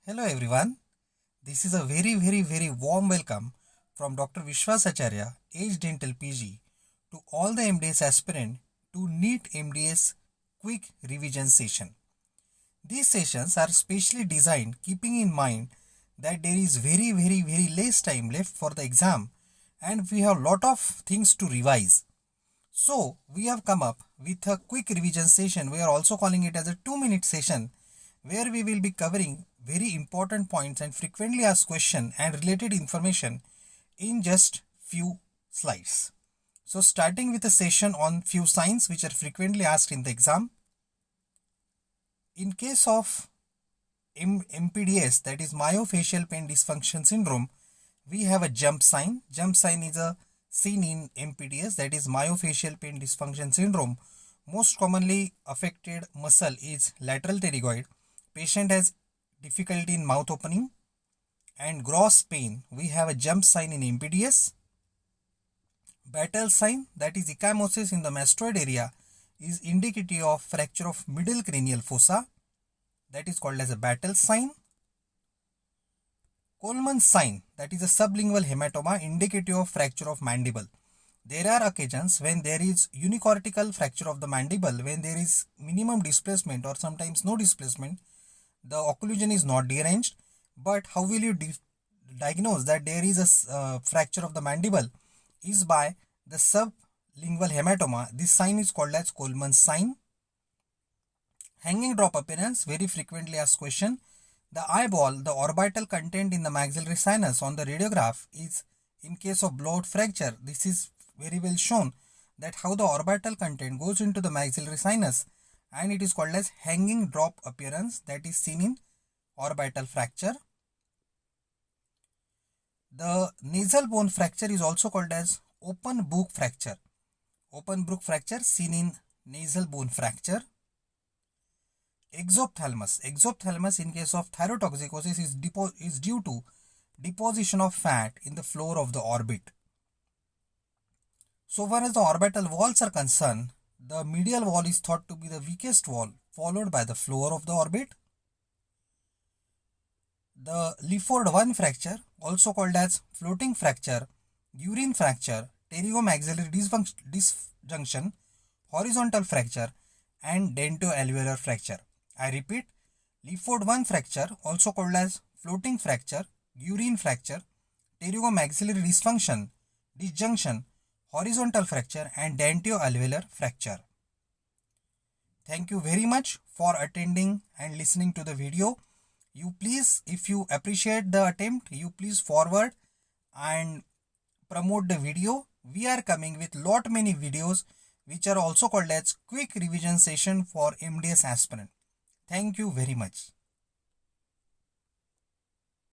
Hello everyone. This is a very warm welcome from Dr. Vishwas Acharya, Age Dental PG, to all the MDS aspirant to NEET MDS quick revision session. These sessions are specially designed keeping in mind that there is very less time left for the exam and we have lot of things to revise. So we have come up with a quick revision session. We are also calling it as a 2-minute session where we will be covering very important points and frequently asked question and related information in just few slides. So starting with a session on few signs which are frequently asked in the exam. In case of MPDS, that is Myofascial Pain Dysfunction Syndrome, we have a jump sign. Jump sign is a seen in MPDS, that is Myofascial Pain Dysfunction Syndrome. Most commonly affected muscle is lateral pterygoid. Patient has difficulty in mouth opening and gross pain. We have a jump sign in MPDS. Battle sign, that is ecchymosis in the mastoid area, is indicative of fracture of middle cranial fossa. That is called as a battle sign. Coleman sign, that is a sublingual hematoma indicative of fracture of mandible. There are occasions when there is unicortical fracture of the mandible, when there is minimum displacement or sometimes no displacement. The occlusion is not deranged, but how will you diagnose that there is a fracture of the mandible is by the sublingual hematoma. This sign is called as Coleman's sign. Hanging drop appearance, very frequently asked question. The eyeball, the orbital content in the maxillary sinus on the radiograph is, in case of blowout fracture, this is very well shown that how the orbital content goes into the maxillary sinus, and it is called as hanging drop appearance, that is seen in orbital fracture. The nasal bone fracture is also called as open book fracture. Open book fracture seen in nasal bone fracture. Exophthalmos. Exophthalmos in case of thyrotoxicosis is due to deposition of fat in the floor of the orbit. So far as the orbital walls are concerned, the medial wall is thought to be the weakest wall, followed by the floor of the orbit. The Lifford 1 fracture, also called as floating fracture, urine fracture, pterygomaxillary disjunction, horizontal fracture, and dentoalveolar fracture. I repeat, Lifford 1 fracture, also called as floating fracture, urine fracture, pterygomaxillary disjunction, horizontal fracture, and dentoalveolar fracture. Thank you very much for attending and listening to the video. You please, if you appreciate the attempt, you please forward and promote the video. We are coming with many videos which are also called as quick revision session for MDS aspirant. Thank you very much.